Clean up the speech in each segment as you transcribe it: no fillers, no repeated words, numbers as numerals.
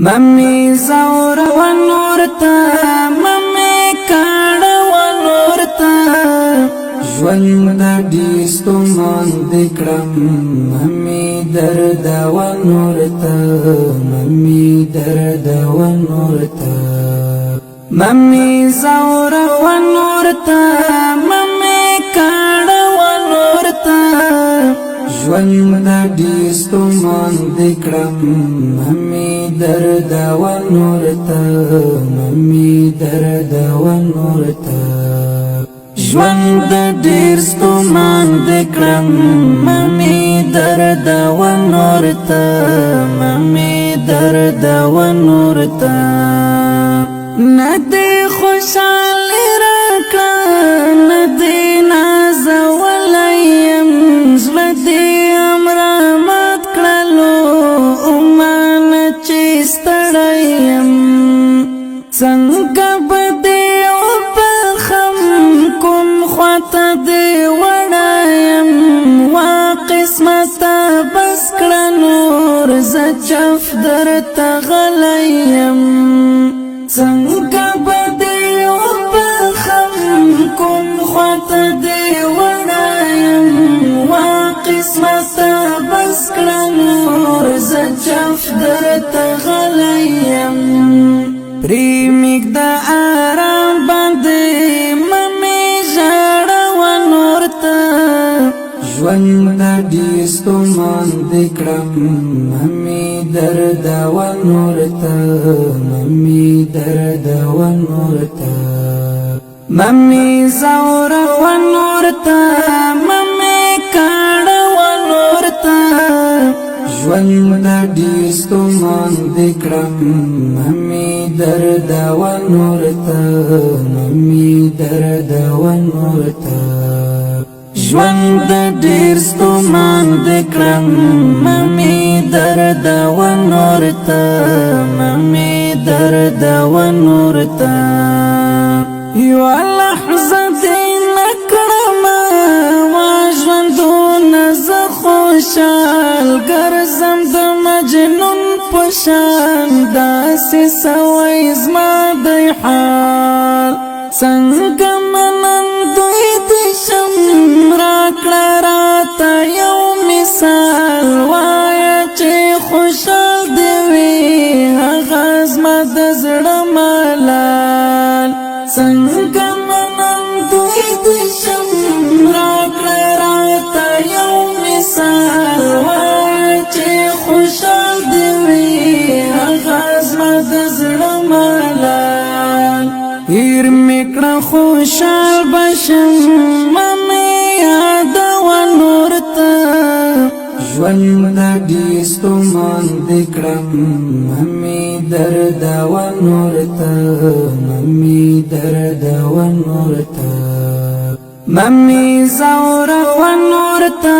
ممی زور و نورتا ممی کاڑ و نورتا ژوند دیستو مان دکړم ممی درد و نورتا ممی درد و نورتا ممی زور و نورتا ممی کاڑ و نورتا ژوند دیستو مان دکړم ممی درد و نورتا ممی درد و نورتا ژوند دیستو مان دکړم ممی درد و نورتا ممی درد و نورتا ندی خوشحالی راکړه ندی نازولیم زړه دې امرامت کړلو اومان چې ستړی یم څنګه به دې وبخم کوم خواته دې وړایم وا قسمته بس کړه نور زه جف درته غلی یم څنګه به دې وبخم کوم خواته دې وړایم وا قسمته بس کړه نور زه جف درته غلی یم پرې مږده آرام باندې ممې ژاړه و نورته ژوند دیستو مان دکړم ممی درد و نورتا ممی درد و نورتا ممی زور و نورتا ممی کاڑ و نورتا ژوند دیستو مان دکړم ممی درد و نورتا ممی درد و نورتا ژوند ډیر ستومان دکړم ممی درد و نورتا ممی درد و نورتا یو لحظه دې نکړم وا ژوندونه زه خوشحال ګرځم د مجنون په شان داسې سوی زما دی حال څنګه منندوی دې شم راکړه راته یو مثال وایه چې خوشحال دې وي هغه زما د زړه ملال څنګه منندوی دې شم راکړه راته یو مثال وایه چې خوشحال دې وي هغه زما د زړه ملال هیر میکړه خوشحال بشم ممی یاد و نورتا ژوند دیستو مان دکړم ممی درد و نورتا ممی درد و نورتا ممی زور و نورتا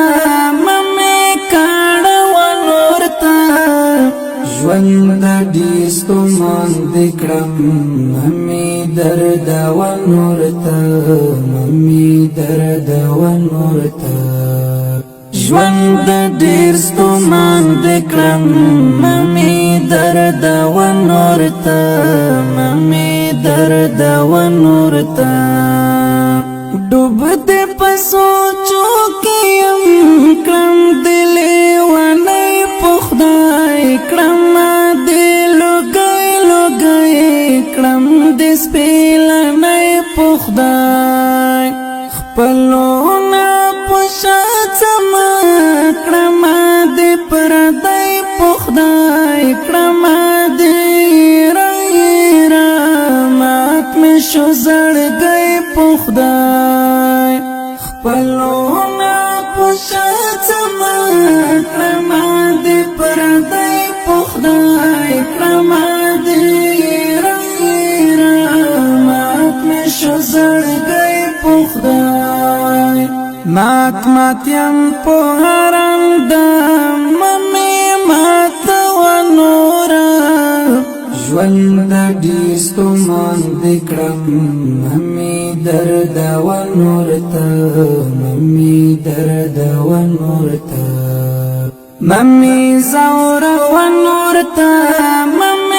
ممی کاڑ و نورتا ژوند دیستو مان دکړم ممی درد و نورتا ممی درد و نورتا ژوند ډیر ستومان دکړم ممی درد و نورتا ممی درد و نورتا ډوب دې په سوچو کې یم کړم دل ونه په خدای کړم دې لوګي لوګي کړم دې سپېلنې په خدای خپلونه په شاڅم کړم دې پردی په خدای کړم دې را مات مې شو زړګی په خدای خپلونه په شاڅم کړم دې پردی په خدای کړم دې را مات مې شو زړګی په خدای مات مات یم په حرام ده ممی مات و نورا ژوند دیستو مان دکړم ممی درد و نورتا ممی درد و نورتا ممی زور و نورتا ممی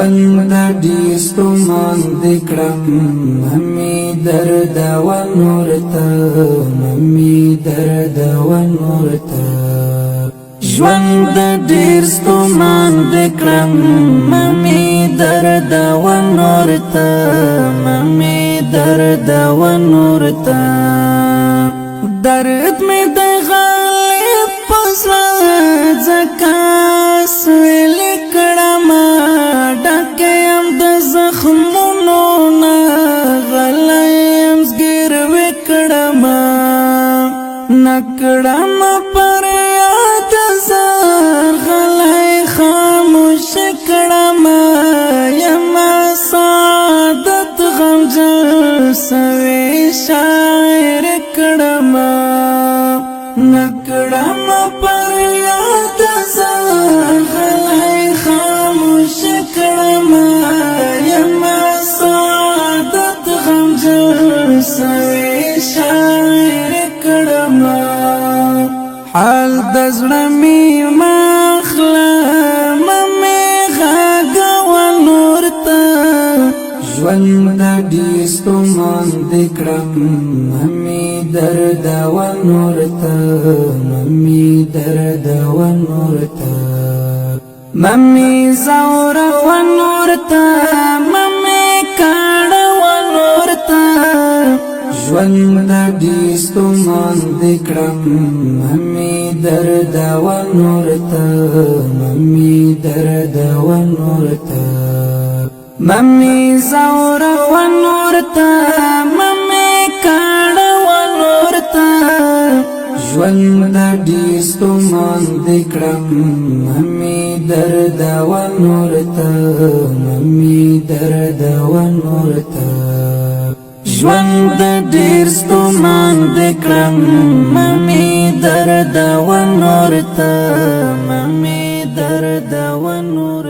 ژوند ډېر ستومان دې کړم ممي درد و نور ته ممي درد و نور ته ژوند ډېر ستومان دې کړم ممي درد و نور ته ممي درد و نور ته درد مې د غالب پزړه ځکه سویلې کړم ډکه یم د زخمونو نه غلی یم زګیروي کړم نه کړم پر یاد زار غلی خاموشه کړم یم سعادت غمجن سوی شاعر کړم نه کړم پر یاد زار غلی خاموشه کړم یم سعادت غمجن سوی شاعر کړم حال د زړه مې مخله ممې غږوه نور ته ژوند ډېر ستومان دې کړم ممې درد و نور ته ممې درد و نور ته ممې زوره و نور ته ممې کاڼه و نور ته ژوند ډېر ستومان دې کړم ممې درد و نور ته ممې درد و نور ته ممې زوره و نور ته ممې کاڼه و نور ته ژوند ډېر ستومان دې کړم ممې درد و نور ته ممې درد و نور ته ژوند ډېر ستومان دې کړم ممې درد و نور ته ممې درد و نور